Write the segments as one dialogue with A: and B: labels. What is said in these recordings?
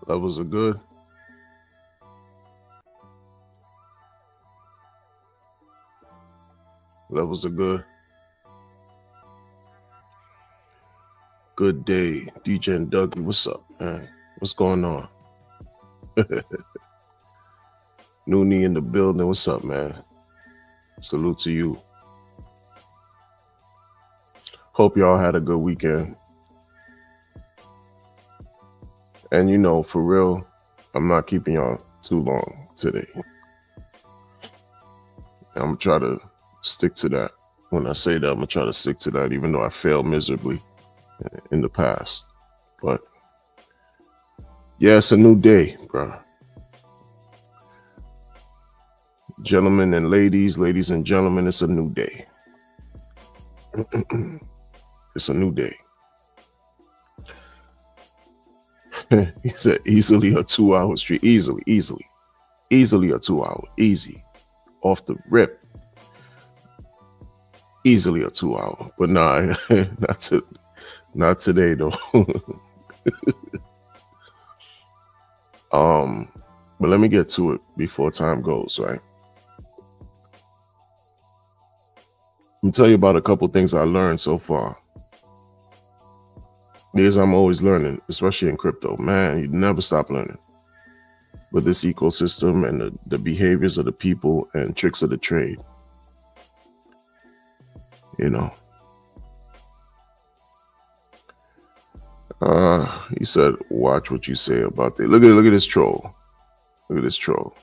A: Levels are good. Levels are good. Good day, DJ and Dougie. What's up, man? What's going on? Noonie in the building. What's up, man? Salute to you. Hope y'all had a good weekend. And you know, for real, I'm not keeping y'all too long today. I'm gonna try to stick to that. When I say that, I'm gonna try to stick to that, even though I failed miserably in the past. But yeah, it's a new day, bro. Gentlemen and ladies and gentlemen, it's a new day. It's a new day. He said easily a 2-hour street. Easily a 2 hour. Easy. Off the rip. Easily a 2 hour. But nah, not today though. But let me get to it before time goes, right? Let me tell you about a couple things I learned so far. Because I'm always learning, especially in crypto. Man, you never stop learning. With this ecosystem and the behaviors of the people and tricks of the trade. You know. He said, watch what you say about that. Look at this troll. Look at this troll.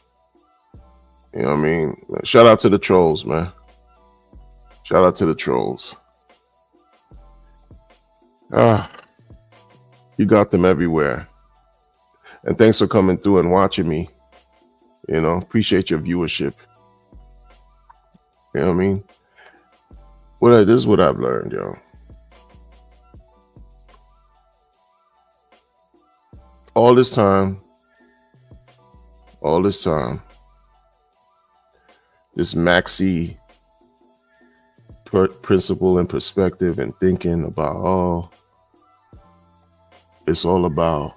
A: You know what I mean? Shout out to the trolls, man. Shout out to the trolls. You got them everywhere. And thanks for coming through and watching me. You know, appreciate your viewership. You know what I mean? This is what I've learned, yo. All this time, this maxi principle and perspective and thinking about, it's all about,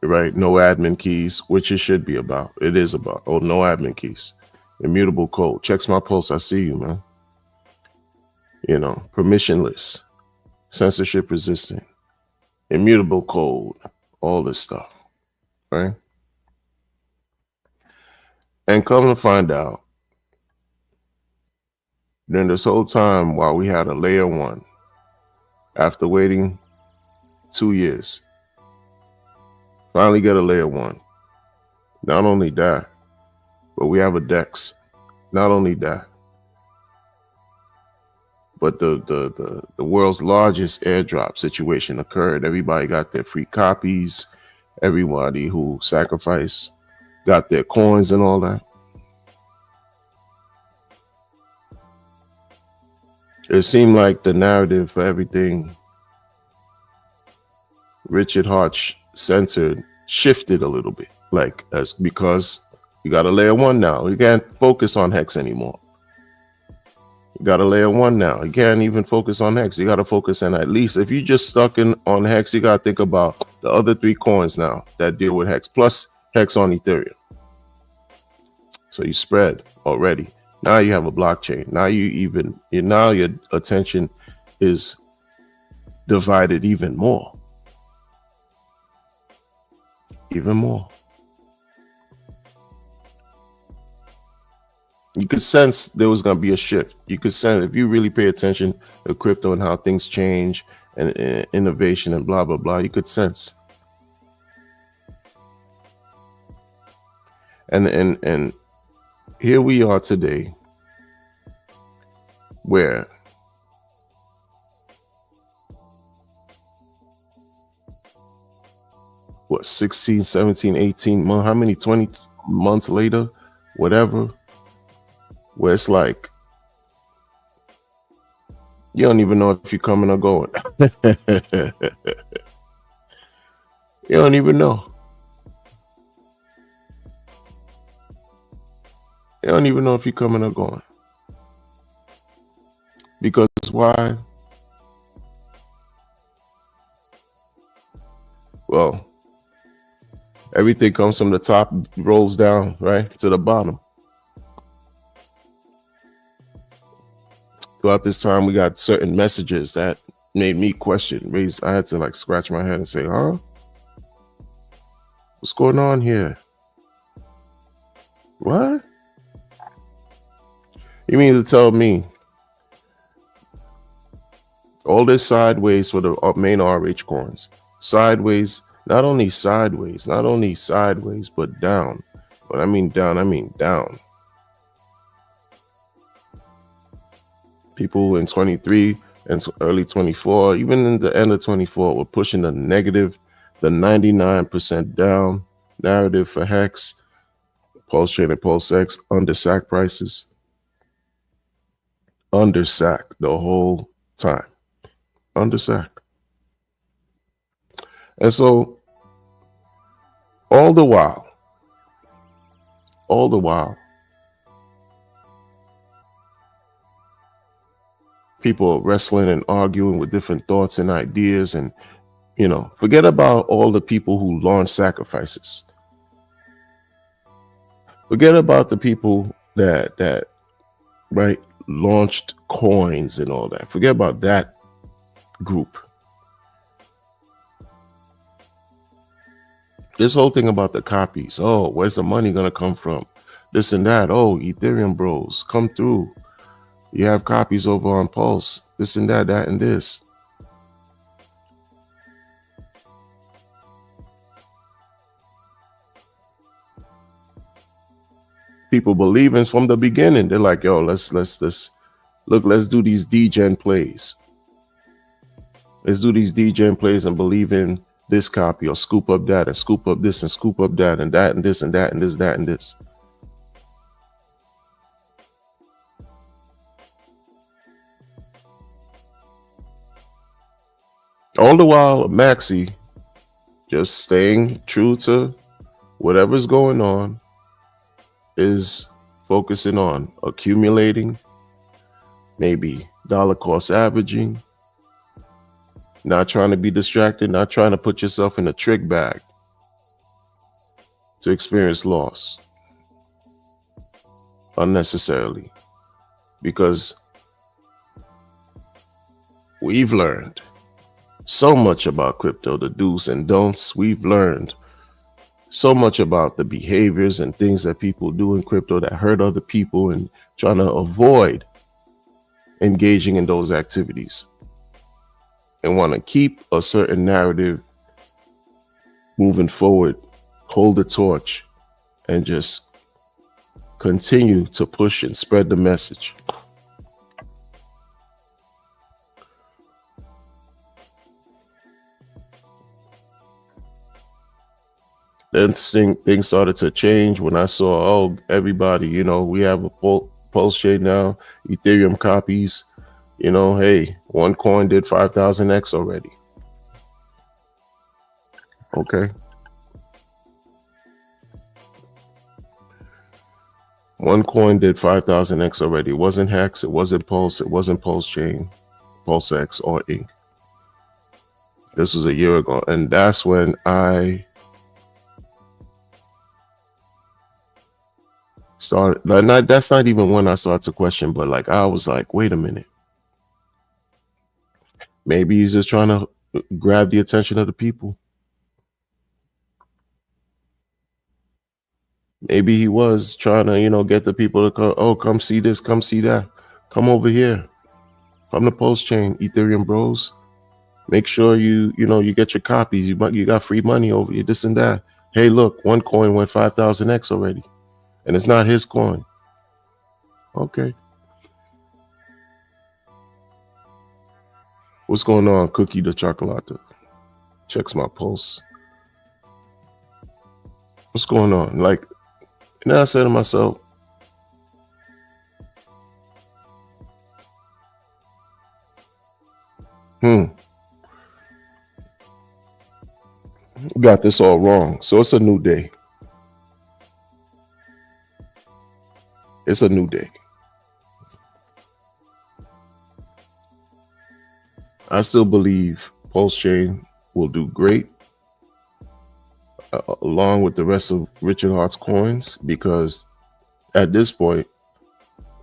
A: right? No admin keys, which it should be about. It is about. Oh, no admin keys. Immutable code. Checks my pulse. I see you, man. You know, permissionless, censorship resistant, immutable code, all this stuff, right? And come to find out, during this whole time while we had a layer 1, after waiting 2 years, finally get a layer 1. Not only that, but we have a DEX. Not only that, but the world's largest airdrop situation occurred. Everybody got their free copies. Everybody who sacrificed got their coins and all that. It seemed like the narrative for everything Richard Hart censored shifted a little bit, because you got a layer 1 now. You can't focus on Hex anymore. You got a layer 1 now. You can't even focus on Hex. You got to focus on, at least if you just stuck on Hex, you got to think about the other 3 coins now that deal with Hex, plus Hex on Ethereum. So you spread already. Now you have a blockchain. Now now your attention is divided even more. Even more. You could sense there was going to be a shift. You could sense, if you really pay attention to crypto and how things change and innovation and blah, blah, blah, you could sense. And here we are today, where what, 16, 17, 18 months, how many, 20 months later, whatever, where it's like, you don't even know if you're coming or going. You don't even know. They don't even know if you're coming or going. Because why? Well, everything comes from the top, rolls down, right, to the bottom. Throughout this time, we got certain messages that made me question, I had to like scratch my head and say, huh? What's going on here? What? You mean to tell me all this sideways for the main RH coins? Sideways, not only sideways, but down. When I mean down, I mean down. People in 23 and early 24, even in the end of 24, were pushing the negative, the 99% down narrative for Hex, Pulse Chain and Pulse X, under sack prices. Under sack the whole time. Under sack. And so all the while, people wrestling and arguing with different thoughts and ideas, and forget about all the people who launch sacrifices. Forget about the people that right launched coins and all that. Forget about that group. This whole thing about the copies. Oh, where's the money gonna come from? This and that. Oh, Ethereum bros, come through. You have copies over on Pulse. This and that, that and this. People believing from the beginning. They're like, yo, let's do these degen plays. Let's do these degen plays and believe in this copy, or scoop up that and scoop up this and scoop up that and that and this and that and this, that and this. All the while, Maxi just staying true to whatever's going on, is focusing on accumulating, maybe dollar cost averaging, not trying to be distracted, not trying to put yourself in a trick bag to experience loss unnecessarily. Because we've learned so much about crypto, the do's and don'ts. We've learned so much about the behaviors and things that people do in crypto that hurt other people, and trying to avoid engaging in those activities, and want to keep a certain narrative moving forward, hold the torch, and just continue to push and spread the message. Then things started to change when I saw, oh, everybody, we have a Pulse Chain now, Ethereum copies, hey, one coin did 5,000x already. Okay. One coin did 5,000x already. It wasn't Hex, it wasn't Pulse, it wasn't Pulse Chain, Pulse X, or Inc. This was a year ago, and that's when I started. That's not even when I started to question, but like I was like, wait a minute. Maybe he's just trying to grab the attention of the people. Maybe he was trying to, get the people to come see this, come see that, come over here. From the Pulse Chain, Ethereum bros. Make sure you get your copies. You got free money over here, this and that. Hey, look, one coin went 5,000x already, and it's not his coin. Okay. What's going on, Cookie the Chocolate? Checks my pulse. What's going on? Like, and then I said to myself, got this all wrong. So it's a new day. It's a new day. I still believe Pulse Chain will do great along with the rest of Richard Hart's coins, because at this point,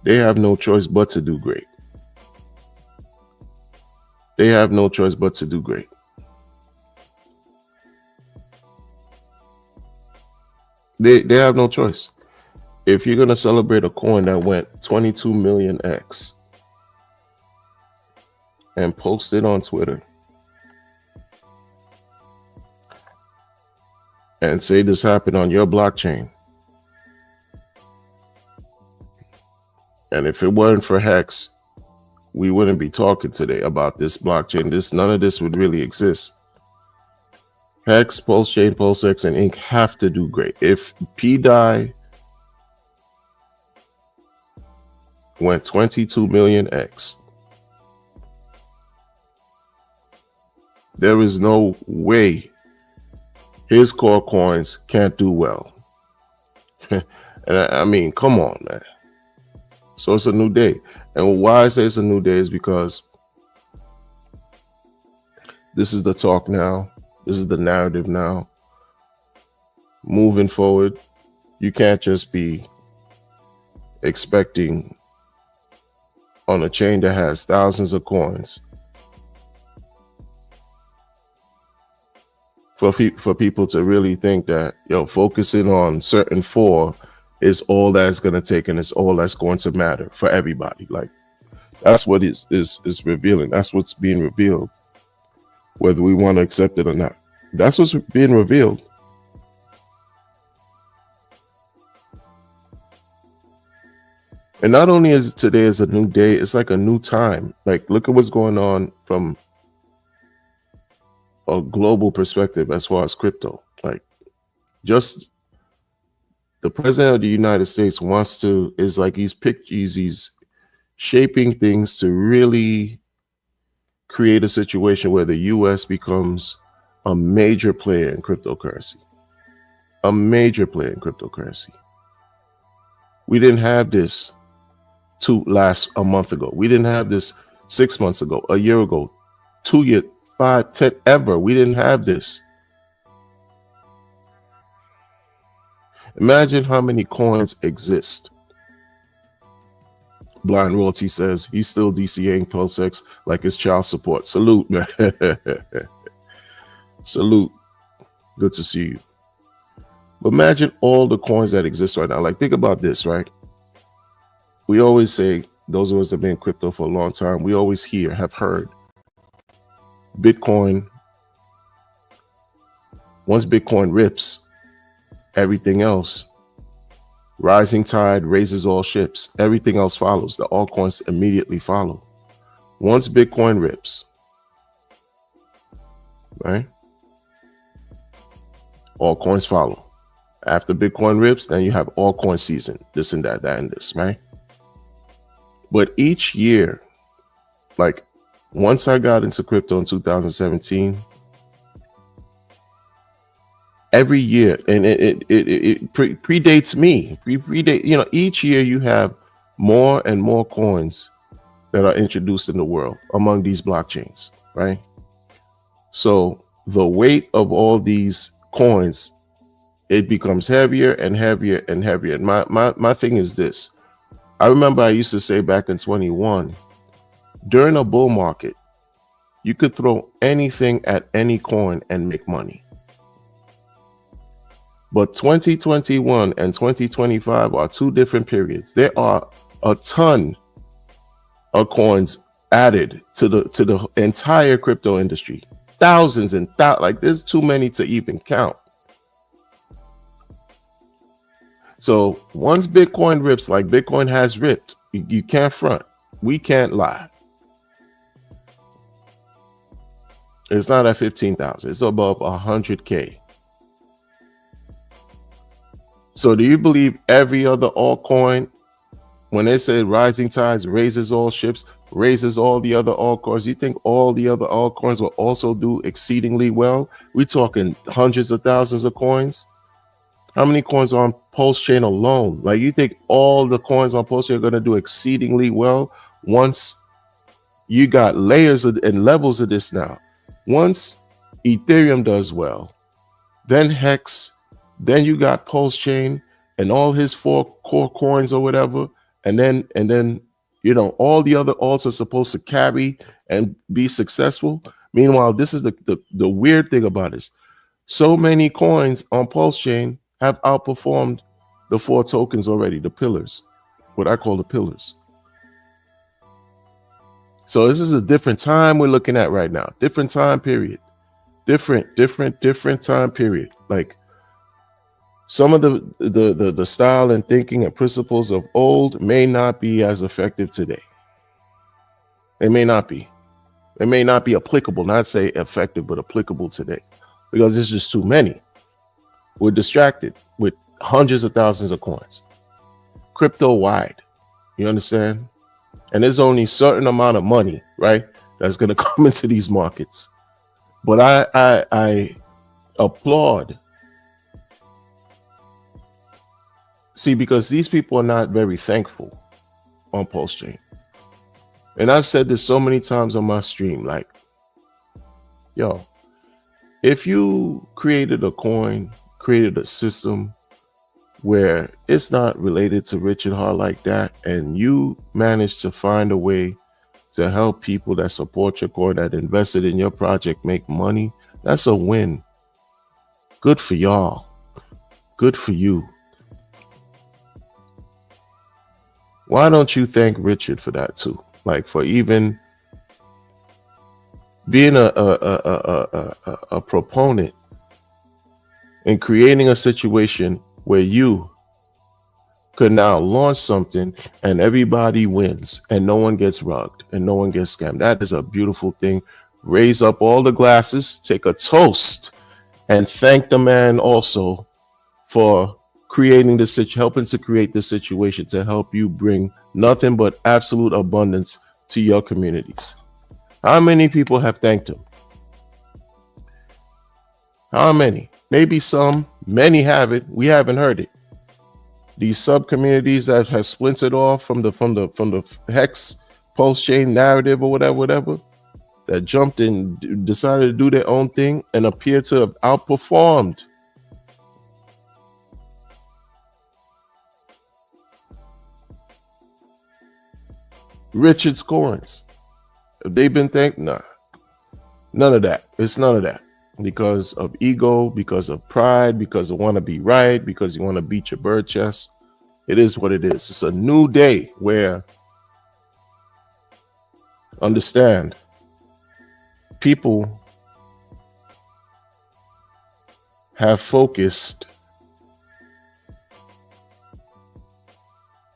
A: they have no choice but to do great. They have no choice but to do great. They have no choice. If you're going to celebrate a coin that went 22 million X and post it on Twitter and say this happened on your blockchain, and if it weren't for Hex, we wouldn't be talking today about this blockchain. None of this would really exist. Hex, Pulse Chain, PulseX, and Inc. have to do great. If PDAI went 22 million X, there is no way his core coins can't do well. And I mean, come on, man. So it's a new day. And why I say it's a new day is because this is the talk now. This is the narrative now. Moving forward, you can't just be expecting on a chain that has thousands of coins for people to really think that, focusing on certain four is all that's going to take and it's all that's going to matter for everybody. Like, that's what is revealing. That's what's being revealed, whether we want to accept it or not. That's what's being revealed. And not only is today is a new day, it's like a new time. Like, look at what's going on from a global perspective as far as crypto. Like, just the president of the United States he's shaping things to really create a situation where the US becomes a major player in cryptocurrency. A major player in cryptocurrency. We didn't have this a month ago. We didn't have this 6 months ago, a year ago, 2 years, 5, 10, ever. We didn't have this. Imagine how many coins exist. Blind Royalty says he's still DCAing PulseX like it's child support. Salute, man. Salute. Good to see you. But imagine all the coins that exist right now. Like, think about this, right? We always say, those of us that have been in crypto for a long time, we always have heard Bitcoin. Once Bitcoin rips, everything else, rising tide raises all ships. Everything else follows. The altcoins immediately follow. Once Bitcoin rips, right? Altcoins follow. After Bitcoin rips, then you have altcoin season. This and that and this, right? But each year, like, once I got into crypto in 2017, every year, and it predates me. Each year you have more and more coins that are introduced in the world among these blockchains, right? So the weight of all these coins, it becomes heavier and heavier and heavier. And my thing is this. I remember I used to say back in 21, during a bull market, you could throw anything at any coin and make money. But 2021 and 2025 are two different periods. There are a ton of coins added to the entire crypto industry. Thousands and like, there's too many to even count. So once Bitcoin rips, like Bitcoin has ripped, you can't front. We can't lie. It's not at 15,000. It's above 100K. So do you believe every other altcoin, when they say rising tides raises all ships, raises all the other altcoins, you think all the other altcoins will also do exceedingly well? We're talking hundreds of thousands of coins. How many coins on Pulse Chain alone? Like, you think all the coins on Pulse Chain are going to do exceedingly well once you got layers and levels of this now? Once Ethereum does well, then Hex, then you got Pulse Chain and all his 4 core coins or whatever, and then all the other alts are supposed to carry and be successful. Meanwhile, this is the weird thing about this. So many coins on Pulse Chain have outperformed the 4 tokens already, the pillars, what I call the pillars. So this is a different time we're looking at right now. Different time period. Different time period. Like, some of the style and thinking and principles of old may not be as effective today. They may not be. It may not be applicable, not say effective, but applicable today, because there's just too many. We're distracted with hundreds of thousands of coins, crypto wide. You understand? And there's only a certain amount of money, right, that's going to come into these markets. But I applaud. See, because these people are not very thankful on Pulse Chain. And I've said this so many times on my stream, like, yo, if you created a coin, created a system where it's not related to Richard Hart like that, and you managed to find a way to help people that support your coin, that invested in your project, make money, that's a win. Good for y'all. Good for you. Why don't you thank Richard for that too? Like, for even being a proponent in creating a situation where you could now launch something and everybody wins and no one gets rugged and no one gets scammed. That is a beautiful thing. Raise up all the glasses, take a toast, and thank the man also for creating this, helping to create this situation to help you bring nothing but absolute abundance to your communities. How many people have thanked him? How many? Maybe some, many haven't. We haven't heard it. These sub communities that have splintered off from the Hex Pulse Chain narrative or whatever, that jumped and decided to do their own thing and appear to have outperformed Richard's coins. Have they been thanked? Nah. None of that. It's none of that. Because of ego, because of pride, because you want to be right, because you want to beat your bird chest. It is what it is. It's a new day where, understand, people have focused.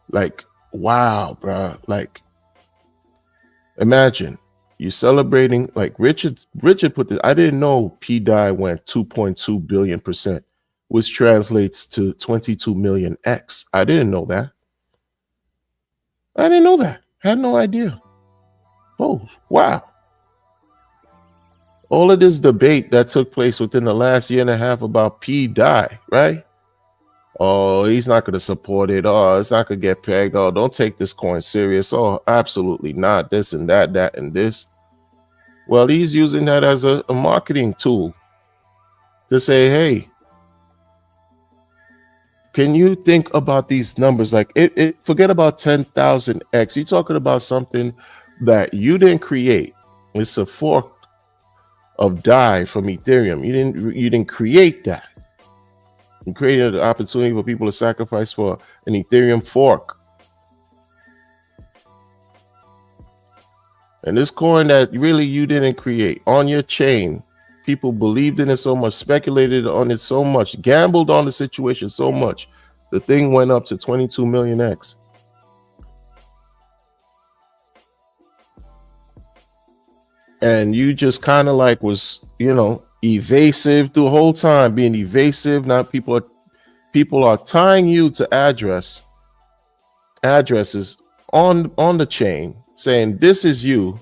A: Like, wow, bro. Like, imagine you celebrating, like Richard put this. I didn't know PDAI went 2.2 billion%, which translates to 22 million X. I didn't know that. Had no idea. Oh, wow. All of this debate that took place within the last year and a half about PDAI, right? Oh, he's not going to support it. Oh, it's not going to get pegged. Oh, don't take this coin serious. Oh, absolutely not. This and that and this. Well, he's using that as a marketing tool to say, hey, can you think about these numbers? Like, forget about 10,000x. You're talking about something that you didn't create. It's a fork of DAI from Ethereum. You didn't create that. You created an opportunity for people to sacrifice for an Ethereum fork. And this coin that really you didn't create on your chain, people believed in it so much, speculated on it so much, gambled on the situation so much, the thing went up to 22 million X. And you just kind of like was, evasive the whole time, being evasive. Now people are tying you to addresses on the chain, saying this is you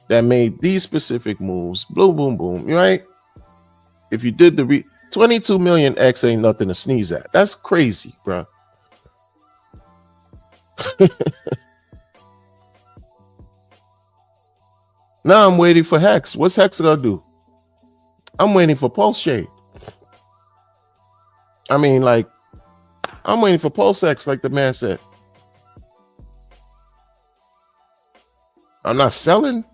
A: that made these specific moves. Boom, boom, boom. Right? If you did 22 million X ain't nothing to sneeze at. That's crazy, bro. Now I'm waiting for Hex. What's Hex gonna do? I'm waiting for Pulse Shade. I mean, like, I'm waiting for Pulse X, like the man said. I'm not selling.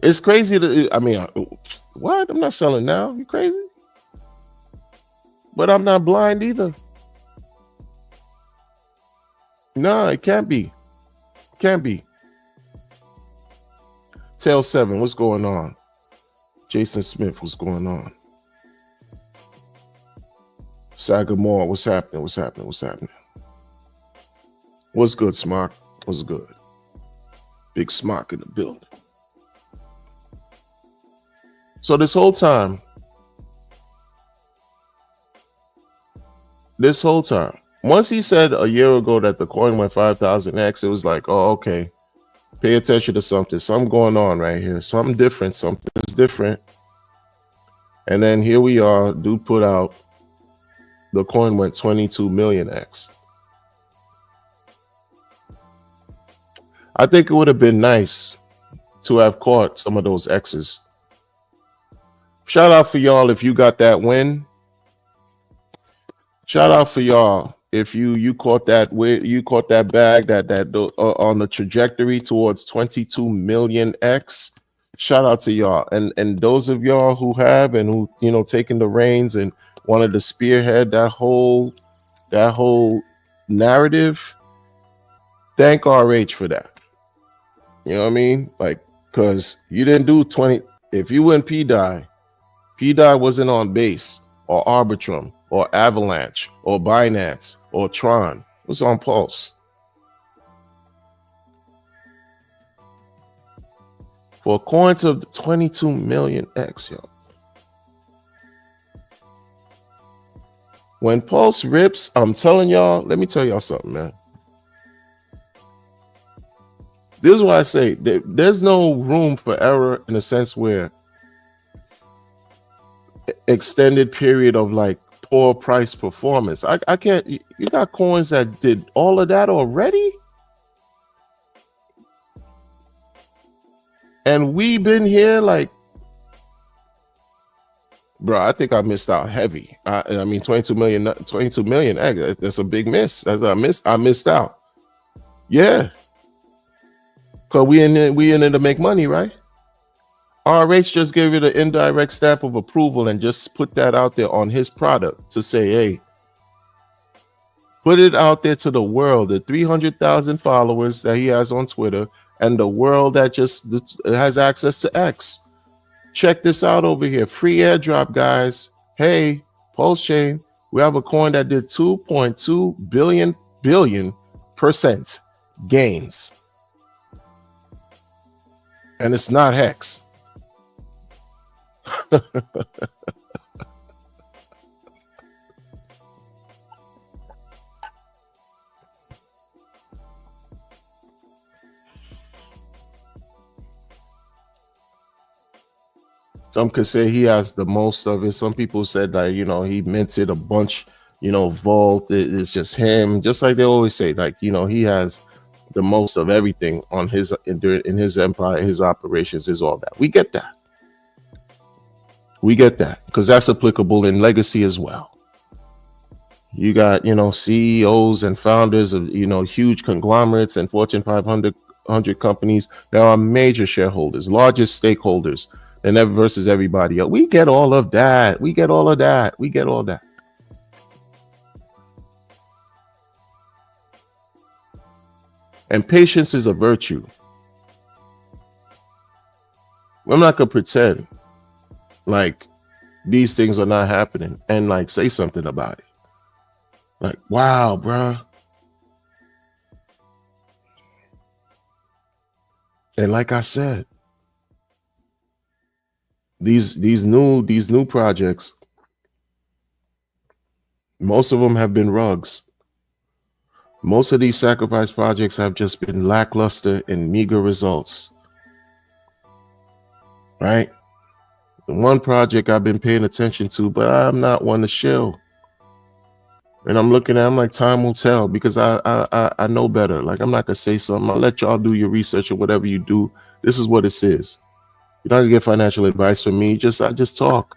A: It's crazy to, I mean, what? I'm not selling now. You crazy? But I'm not blind either. No, it can't be. Can't be. Tail 7, what's going on? Jason Smith, what's going on? Sagamore, what's happening? What's happening? What's happening? What's good, Smock? What's good? Big Smock in the building. So this whole time, once he said a year ago that the coin went 5,000x, it was like, oh, okay. Pay attention to something. Something going on right here. Something different. Something's different. And then here we are. Dude put out the coin went 22 million X. I think it would have been nice to have caught some of those X's. Shout out for y'all if you got that win. Shout out for y'all if you caught that bag that on the trajectory towards 22 million X. Shout out to y'all, and those of y'all who have and who taking the reins and wanted to spearhead that whole narrative. Thank RH for that. You know what I mean? Like, because you didn't do 20. If you win PDI wasn't on Base or Arbitrum or Avalanche or Binance or Tron. It was on Pulse. For a coin to 22 million X, yo. When Pulse rips, I'm telling y'all, let me tell y'all something, man. This is why I say there's no room for error in a sense where extended period of like poor price performance. I can't. You got coins that did all of that already, and we've been here like, bro. I think I missed out heavy. I mean, 22 million. That's a big miss. I missed out. Yeah, because we in it to make money, right? RH just gave it an indirect stamp of approval and just put that out there on his product to say, hey, put it out there to the world, the 300,000 followers that he has on Twitter and the world that just has access to X. Check this out over here. Free airdrop, guys. Hey, Pulse Chain, we have a coin that did 2.2 billion% gains. And it's not Hex. Some could say he has the most of it. Some people said that, he minted a bunch, vault. It's just him. Just like they always say, like, he has the most of everything on in his empire, his operations, is all that. We get that. We get that because that's applicable in legacy as well. You got, CEOs and founders of, huge conglomerates and Fortune 500 companies. There are major shareholders, largest stakeholders, and versus everybody else. We get all of that. We get all of that. We get all that. And patience is a virtue. I'm not going to pretend like these things are not happening and like say something about it. Like, wow, bro. And like I said, these new projects, most of them have been rugs. Most of these sacrifice projects have just been lackluster and meager results. Right? The one project I've been paying attention to, but I'm not one to shill. And I'm looking at, I'm like, time will tell, because I know better. Like, I'm not gonna say something. I'll let y'all do your research or whatever you do. This is what this is. You're not gonna get financial advice from me. I just talk.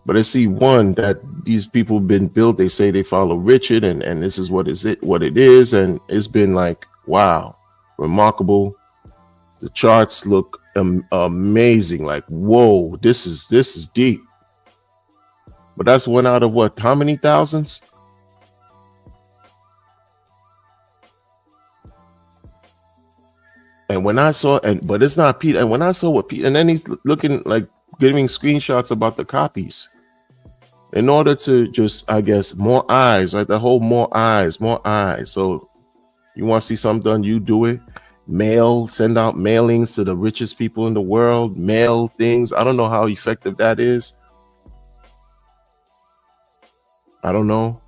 A: But I see one that these people have been built. They say they follow Richard, and this is what it is, and it's been like, wow, remarkable. The charts look amazing. Like, whoa, this is deep. But that's one out of what? How many thousands? And when I saw, but it's not Pete. And when I saw what Pete, and then he's looking like giving screenshots about the copies, in order to just, I guess, more eyes, right? The whole more eyes. So you want to see something done, you do it. Send out mailings to the richest people in the world, mail things. I don't know how effective that is. I don't know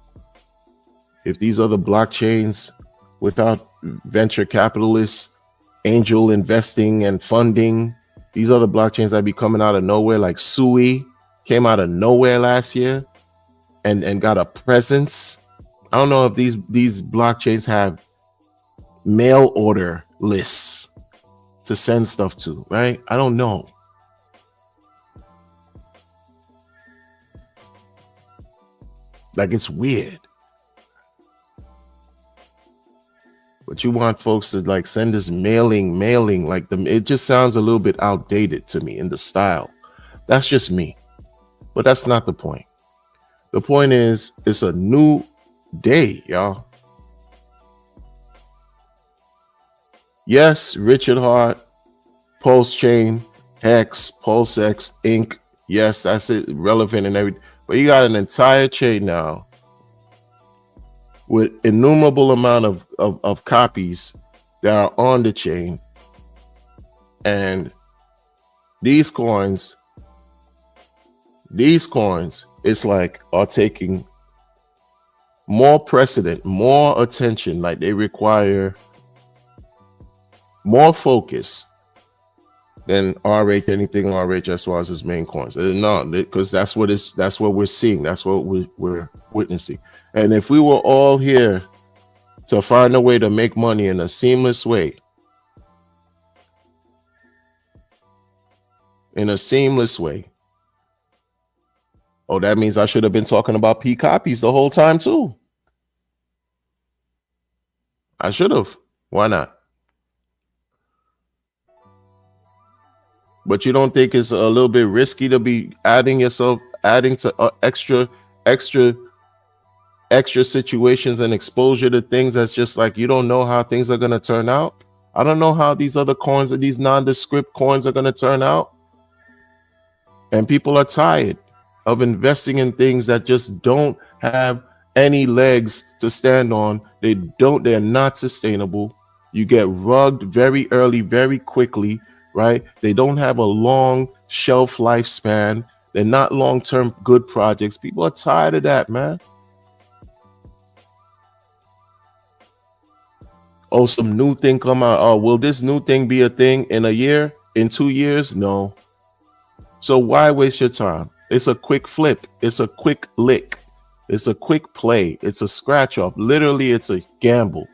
A: if these other blockchains without venture capitalists, angel investing and funding, these other blockchains that be coming out of nowhere, like Sui came out of nowhere last year and got a presence. I don't know if these blockchains have mail order lists to send stuff to, right? I don't know. Like, it's weird. But you want folks to like send this mailing, like it just sounds a little bit outdated to me in the style. That's just me. But that's not the point. The point is, it's a new day, y'all. Yes, Richard Heart, Pulse Chain, Hex, PulseX, Inc. Yes, that's it, relevant and everything. But you got an entire chain now with innumerable amount of copies that are on the chain. And these coins, it's like are taking more precedent, more attention, like they require more focus than RH, anything RH as far as its main coins. No, because that's what we're seeing. That's what we're witnessing. And if we were all here to find a way to make money in a seamless way, oh, that means I should have been talking about P copies the whole time too. I should have. Why not? But you don't think it's a little bit risky to be adding to extra situations and exposure to things that's just like you don't know how things are going to turn out? I don't know how these other coins, these nondescript coins, are going to turn out. And people are tired of investing in things that just don't have any legs to stand on. They're not sustainable. You get rugged very early, very quickly, right? They don't have a long shelf lifespan. They're not long-term good projects. People are tired of that, man. Oh, some new thing come out. Oh, will this new thing be a thing in a year, in 2 years? No. So why waste your time? It's a quick flip. It's a quick lick. It's a quick play. It's a scratch off. Literally, it's a gamble.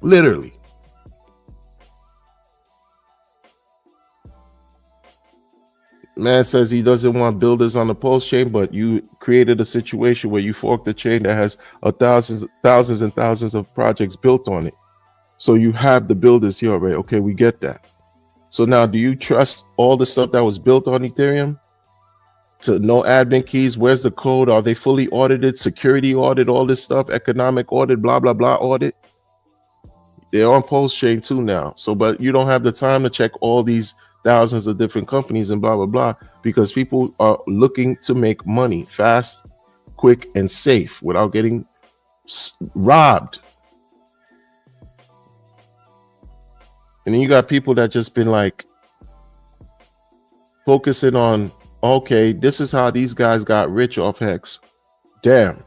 A: Literally. Man says he doesn't want builders on the Pulse chain, but you created a situation where you forked the chain that has thousands and thousands of projects built on it. So you have the builders here already. Okay, we get that. So now, do you trust all the stuff that was built on Ethereum? To no admin keys, where's the code? Are they fully audited? Security audit, all this stuff, economic audit, blah, blah, blah audit. They're on Pulse chain too now. So, but you don't have the time to check all these thousands of different companies and blah, blah, blah, because people are looking to make money fast, quick, and safe without getting robbed. And then you got people that just been like focusing on, okay, this is how these guys got rich off Hex. Damn,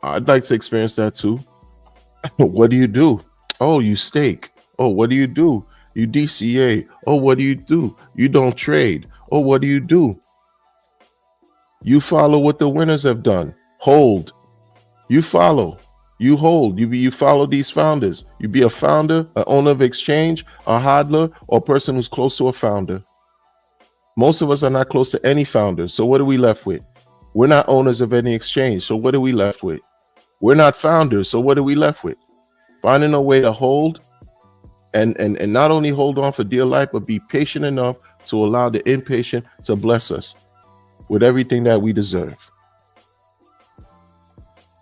A: I'd like to experience that too. What do you do? Oh, you stake. Oh, what do you do? You DCA. Oh, what do you do? You don't trade. Oh, what do you do? You follow what the winners have done. Hold. You follow. You hold. You follow these founders. You be a founder, an owner of exchange, a hodler, or a person who's close to a founder. Most of us are not close to any founder. So what are we left with? We're not owners of any exchange. So what are we left with? We're not founders. So what are we left with? Finding a way to hold and not only hold on for dear life, but be patient enough to allow the impatient to bless us with everything that we deserve.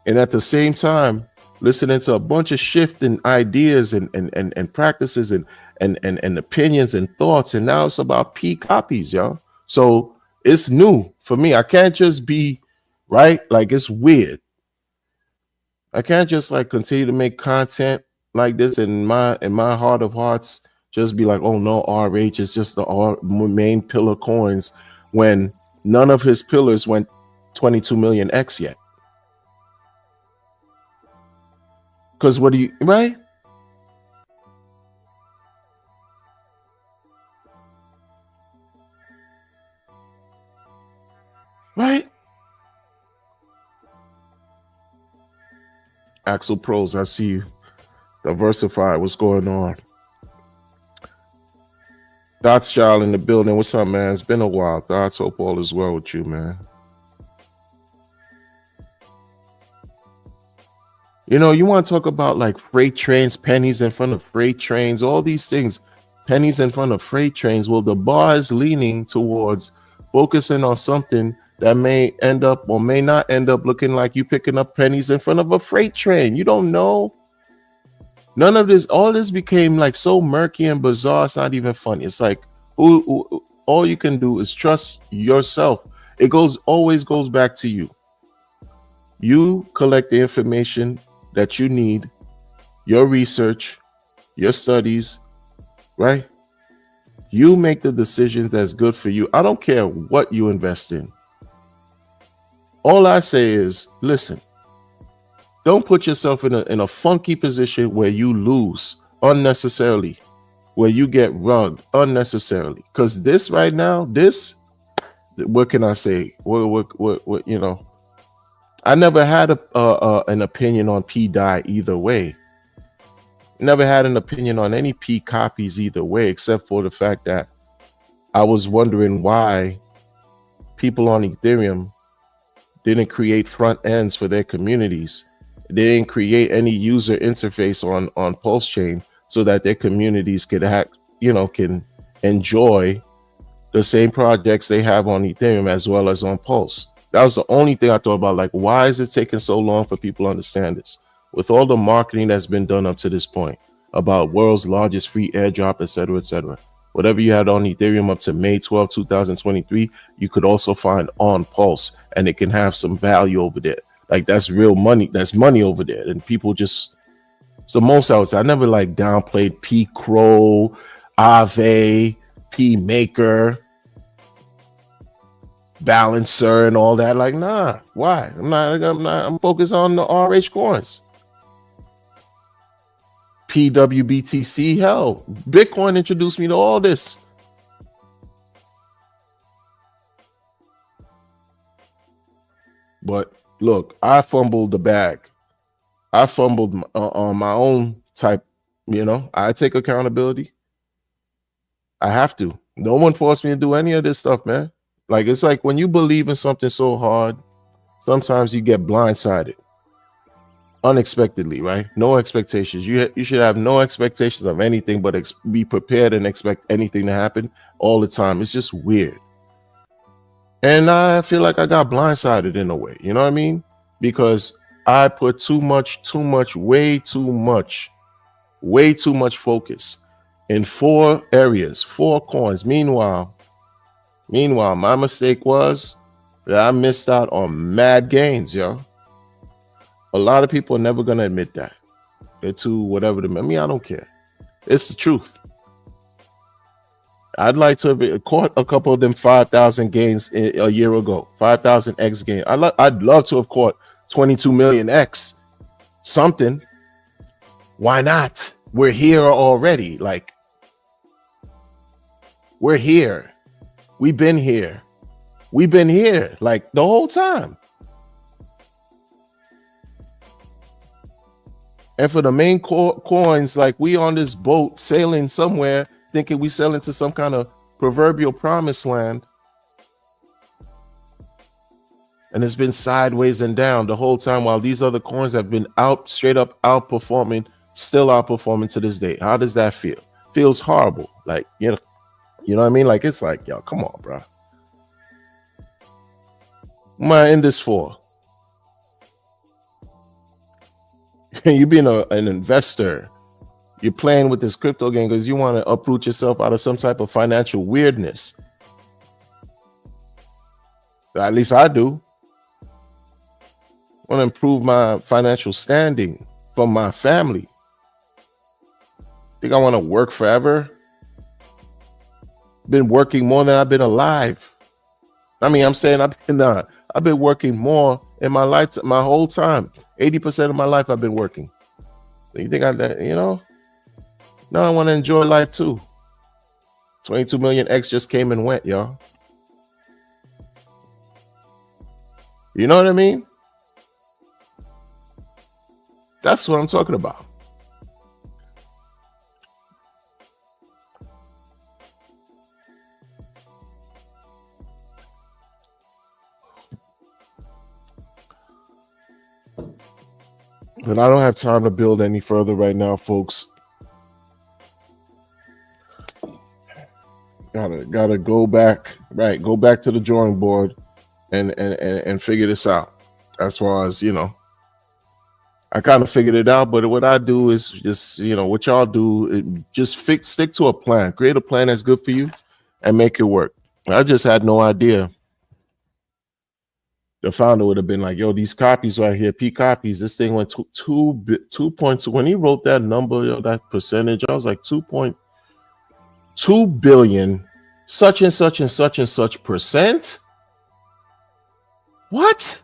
A: And at the same time, listening to a bunch of shifting ideas and practices and opinions and thoughts. And now it's about P copies, y'all. So it's new for me. I can't just be right. Like, it's weird. I can't just like continue to make content like this in my heart of hearts, just be like, oh no, RH is just the main pillar coins, when none of his pillars went 22 million X yet. Because what do you, right? Right? Axel Pros, I see you. Diversify, what's going on? Dots Child in the building. What's up, man? It's been a while. Dots, hope all is well with you, man. You know, you want to talk about like freight trains, pennies in front of freight trains, all these things, pennies in front of freight trains. Well, the bar is leaning towards focusing on something that may end up or may not end up looking like you picking up pennies in front of a freight train. You don't know. None of this, all this became like so murky and bizarre. It's not even funny. It's like, all you can do is trust yourself. It always goes back to you. You collect the information that you need, your research, your studies, right? You make the decisions that's good for you. I don't care what you invest in. All I say is, listen, don't put yourself in a funky position where you lose unnecessarily, where you get rugged unnecessarily. Because this right now, what can I say? What you know? I never had an opinion on P die either way. Never had an opinion on any P copies either way, except for the fact that I was wondering why people on Ethereum didn't create front ends for their communities. They didn't create any user interface on Pulse Chain so that their communities could can enjoy the same projects they have on Ethereum as well as on Pulse. That was the only thing I thought about. Like, why is it taking so long for people to understand this? With all the marketing that's been done up to this point about world's largest free airdrop, etc., etc. Whatever you had on Ethereum up to May 12, 2023, you could also find on Pulse, and it can have some value over there. Like, that's real money. That's money over there. And people just, so most I would say, I never like downplayed P Crow, Aave, P Maker, Balancer, and all that. Like, nah, why? I'm focused on the RH coins. PWBTC, hell, Bitcoin introduced me to all this. But look, I fumbled the bag. I fumbled on my own type. I take accountability. I have to. No one forced me to do any of this stuff, man. Like, it's like when you believe in something so hard, sometimes you get blindsided unexpectedly, right? No expectations. You should have no expectations of anything, but be prepared and expect anything to happen all the time. It's just weird. And I feel like I got blindsided in a way, you know what I mean? Because I put way too much focus in 4 areas, 4 coins. Meanwhile, my mistake was that I missed out on mad gains, yo. A lot of people are never going to admit that. They're too whatever. I mean, I don't care. It's the truth. I'd like to have caught a couple of them 5,000 gains a year ago, 5,000 X gain. I'd love to have caught 22 million X something. Why not? We're here already. Like, we're here. We've been here. We've been here like the whole time. And for the main coins, like we on this boat sailing somewhere, thinking we sailing to some kind of proverbial promised land. And it's been sideways and down the whole time, while these other coins have been straight up outperforming, still outperforming to this day. How does that feel? Feels horrible. Like, you know what I mean? Like, it's like, yo, come on, bro. What am I in this for? You being an investor, you're playing with this crypto game because you want to uproot yourself out of some type of financial weirdness. At least I do. I want to improve my financial standing from my family. Think I want to work forever? Been working more than I've been alive. I mean, I'm saying I've been working more in my life, my whole time. 80% of my life I've been working. You think No, I want to enjoy life too. 22 million X just came and went, y'all. You know what I mean? That's what I'm talking about. But I don't have time to build any further right now, folks. Gotta go back, right? Go back to the drawing board and figure this out. As far as, I kind of figured it out, but what I do is just, what y'all do, just stick to a plan. Create a plan that's good for you and make it work. I just had no idea. The founder would have been like, yo, these copies right here, P copies, this thing went 2.2. When he wrote that number, that percentage, I was like 2.2 billion, such and such and such and such percent. What?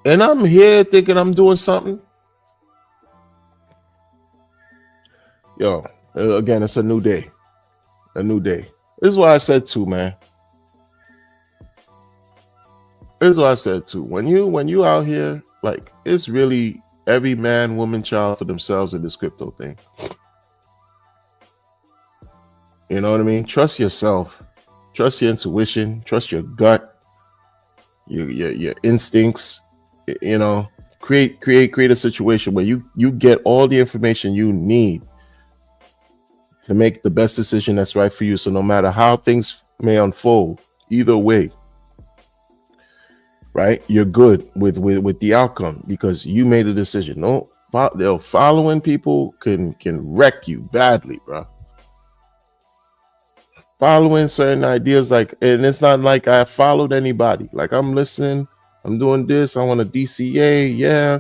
A: And I'm here thinking I'm doing something. Yo, again, it's a new day. A new day. This is what I said too, man. This is what I said too. When you out here, like, it's really every man, woman, child for themselves in this crypto thing. You know what I mean? Trust yourself. Trust your intuition. Trust your gut. Your instincts. Create a situation where you get all the information you need to make the best decision that's right for you. So no matter how things may unfold, either way, right, you're good with the outcome because you made a decision. No, following people can wreck you badly, bro. Following certain ideas, and it's not like I followed anybody. Like, I'm listening, I'm doing this, I want a DCA, yeah,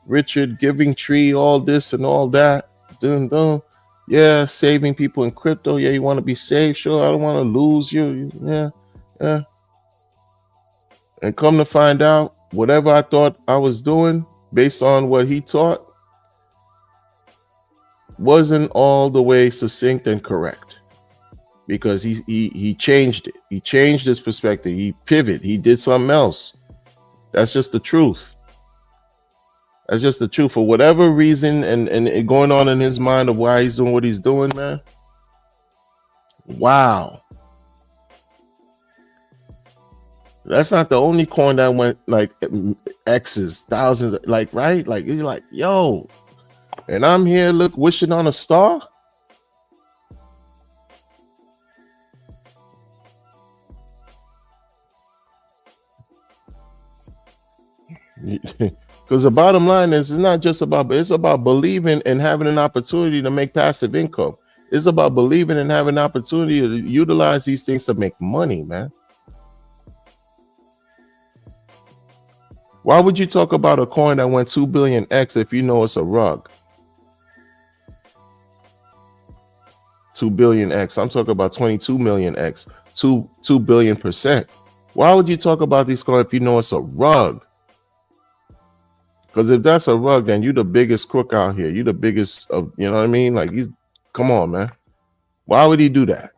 A: Richard Giving Tree, all this and all that. Dun. Yeah, saving people in crypto. Yeah, you want to be safe. Sure, I don't want to lose you. Yeah. And come to find out, whatever I thought I was doing based on what he taught wasn't all the way succinct and correct, because he changed it. He changed his perspective. He pivoted. He did something else. That's just the truth. That's just the truth. For whatever reason and it going on in his mind of why he's doing what he's doing, man. Wow. That's not the only coin that went like X's, thousands, like, right? Like, you're like, yo, and I'm here, wishing on a star. Because the bottom line is, it's not just it's about believing and having an opportunity to make passive income. It's about believing and having an opportunity to utilize these things to make money, man. Why would you talk about a coin that went 2 billion X if you know it's a rug? 2 billion X. I'm talking about 22 million X. 2 billion%. Why would you talk about these coins if you know it's a rug? Because if that's a rug, then you're the biggest crook out here. You're the biggest of, you know what I mean? Like, come on, man. Why would he do that?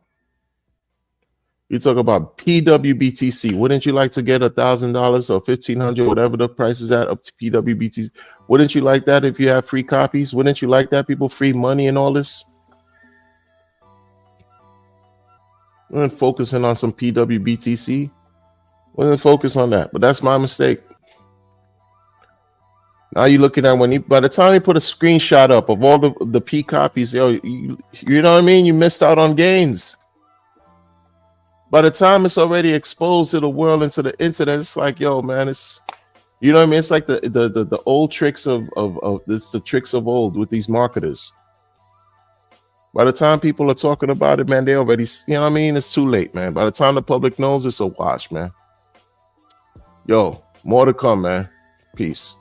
A: You talk about PWBTC. Wouldn't you like to get $1,000 or $1,500, whatever the price is at, up to PWBTC? Wouldn't you like that if you have free copies? Wouldn't you like that, people? Free money and all this? We're focusing on some PWBTC. Wasn't focus on that, but that's my mistake. Now you're looking at by the time you put a screenshot up of all the P copies, yo, you know what I mean? You missed out on gains. By the time it's already exposed to the world and to the internet, it's like, yo, man, it's, you know what I mean? It's like the old tricks of this, the tricks of old with these marketers. By the time people are talking about it, man, they already, you know what I mean? It's too late, man. By the time the public knows, it's a wash, man. Yo, more to come, man. Peace.